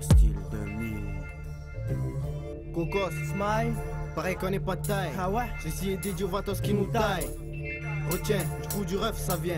style de mine. Cocos, Smile, pareil qu'on n'est pas de taille. ah ouais? Ceci est dédié aux vatos qui nous taille. Retiens, du trou du ref, ça vient.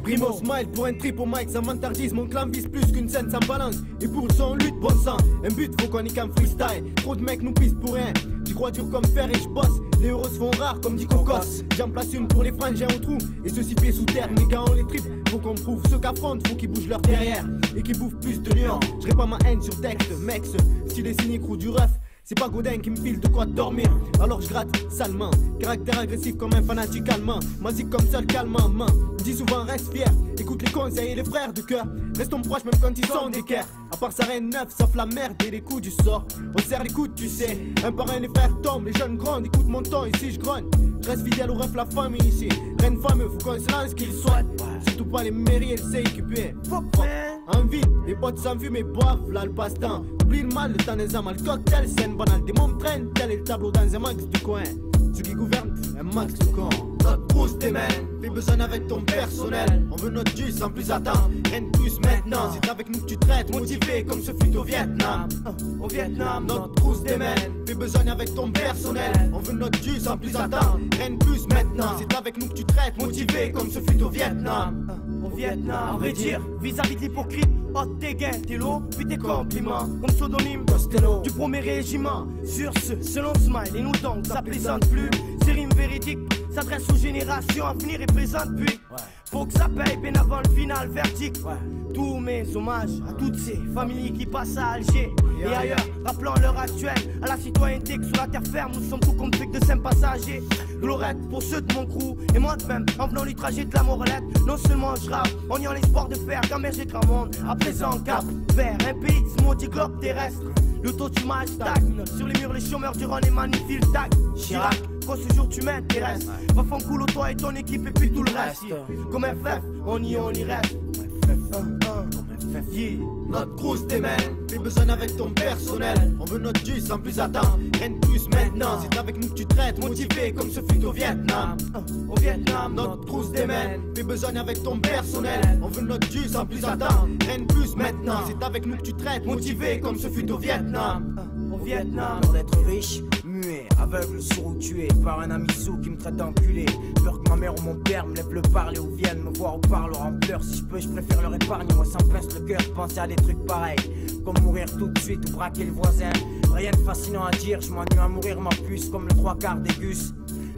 Primo smile pour un trip au mic, ça m'interdise. Mon clan vise plus qu'une scène sans balance. Et pour le son, lutte, bon sang. Un but, faut qu'on y qu'un freestyle. Trop de mecs nous pisent pour rien. J'y crois dur comme fer et j'bosse. Les euros se font rares comme dit Cocos. J'en place une pour les frangins au trou. Et ceux-ci pieds sous terre, mais quand on les tripe, faut qu'on prouve. Ceux qu'affrontent, faut qu'ils bougent leur derrière. Et qu'ils bouffent plus de lions. J'répands ma haine sur texte, mec. Ce style est cynique ou du ref. C'est pas Godin qui me file de quoi dormir. Alors je gratte salement. Caractère agressif comme un fanatique allemand. Magique comme seul calmant, man. Dis souvent reste fier. Écoute les conseils et les frères de cœur. Restons proches même quand ils sont d'équerre. À part ça rien de neuf sauf la merde et les coups du sort. On serre les coudes tu sais. Un par un les frères tombent, les jeunes grandent. Écoute mon temps ici je grogne. Je reste fidèle au ref la famille ici. Rien de fameux faut qu'on se lance qu'ils soient. Surtout pas les mairies et le s'équiper. En ville, les potes s'enfuient mais boivent là le passe-temps. Oublie le mal, le temps des âmes, le cocktail, scène banale. Des mômes traînent, tel est le tableau dans un max de coin. Ceux qui gouvernent, un max de con. Notre pouce des mains, fais besoin avec ton personnel. On veut notre jus sans plus attendre, rien de plus maintenant. C'est avec nous que tu traites, motivé comme ce fut au Vietnam. Au Vietnam, notre trousse des mains, fais besoin avec ton personnel. On veut notre jus sans plus attendre, rien de plus maintenant. C'est avec nous que tu traites, motivé comme ce fut au Vietnam. Au Vietnam, à vrai dire, vis-à-vis de l'hypocrite, oh t'es gain, t'es lourd, puis tes compliments. Comme pseudonyme, Costello, du premier régiment. Sur ce, selon Smile et nous donc, ça plaisante plus. Ces rimes véridiques s'adressent aux générations à venir et présentes puis. Faut que ça paye bien avant le final, verdict. Tous mes hommages à toutes ces familles qui passent à Alger et ailleurs, rappelant l'heure actuelle à la citoyenneté que sur la terre ferme nous sommes tout comme fait de 5 passagers. Glorette pour ceux de mon crew et moi de même en venant du trajet de la morelette. Non seulement je rappe, en ayant l'espoir de faire qu'immerger monde. À présent cap vers un pays de ce maudit globe terrestre. Le taux d'image stagne sur les murs, les chômeurs du Rhône et magnifiques tag. Chirac, quand ce jour tu m'intéresses, va faire cool toi et ton équipe et puis tout le reste. Comme FF, on y reste. Yeah. Notre trousse des mains, fais besoin avec ton personnel. On veut notre jus sans plus attendre, rien de plus maintenant. C'est avec nous que tu traites, motivé comme ce fut au Vietnam. Au Vietnam, notre trousse des mains, fais besoin avec ton personnel. On veut notre jus sans plus attendre, rien de plus maintenant. C'est avec nous que tu traites, motivé comme ce fut au Vietnam. Au Vietnam, Peur d'être riche, muet, aveugle, sourd ou tué par un ami sous qui me traite d'enculé. Peur que ma mère ou mon père me lève le parler ou vienne me voir au parloir en pleurs. Si je peux, je préfère leur épargner. Moi, ça me pince le cœur, penser à des trucs pareils. Comme mourir tout de suite ou braquer le voisin. Rien de fascinant à dire, je m'ennuie à mourir ma puce comme le 3/4 des gus.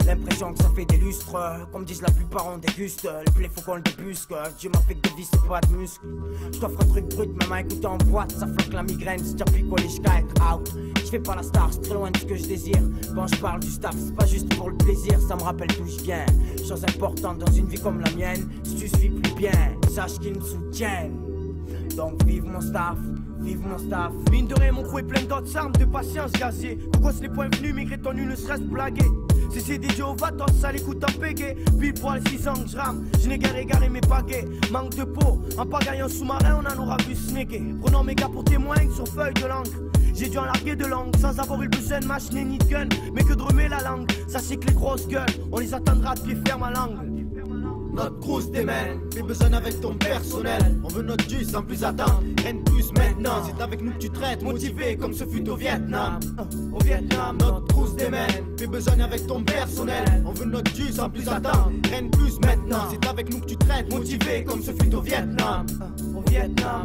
L'impression que ça fait des lustres, comme disent la plupart on déguste. Le blé faut qu'on le débusque, Dieu m'a fait que des vis c'est pas de muscles. Je t'offre un truc brut, même à écouter en boîte, ça flanque la migraine. Si t'as plus collé jusqu'à être out. Je fais pas la star, c'est très loin de ce que je désire. Quand je parle du staff, c'est pas juste pour le plaisir, ça me rappelle d'où je viens. Chose importante dans une vie comme la mienne, si tu suis plus bien, sache qu'ils me soutiennent. Donc vive mon staff. Vive mon staff. mine de rien, mon crew est plein d'autres armes de patience gazée. Pourquoi les points venus, migré ton une stress blagué. Si c'est des dieux au vatos, ça l'écoute en pégué. Puis poil 6 ans que je rame, je n'ai garé mes pagaies. Manque de peau, en pagaillant sous-marin, on en aura vu sneaker. Prenons mes gars pour témoins sur feuille de l'encre. J'ai dû en larguer de langue, sans avoir eu le besoin de machine ni de gun. Mais que de remettre la langue, ça c'est que les grosses gueules, on les attendra de pied ferme à langue. Notre trousse des mains, fais besoin avec ton personnel. On veut notre jus sans plus attendre, rien de plus maintenant. C'est avec nous que tu traites, motivé comme ce fut au Vietnam. Au Vietnam, notre trousse des mains, fais besoin avec ton personnel. On veut notre jus sans plus attendre, rien de plus maintenant. C'est avec nous que tu traites, motivé comme ce fut au Vietnam. Au Vietnam,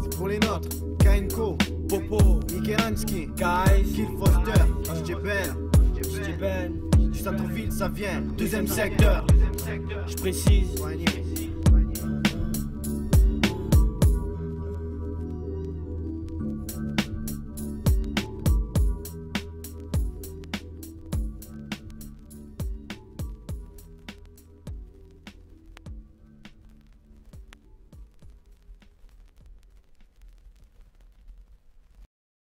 c'est pour les nôtres, Kainko, Popo, Mikeranski, Guys, Kill Foster, DJ Ben, du centre-ville ça vient, deuxième secteur. je précise. Soigné.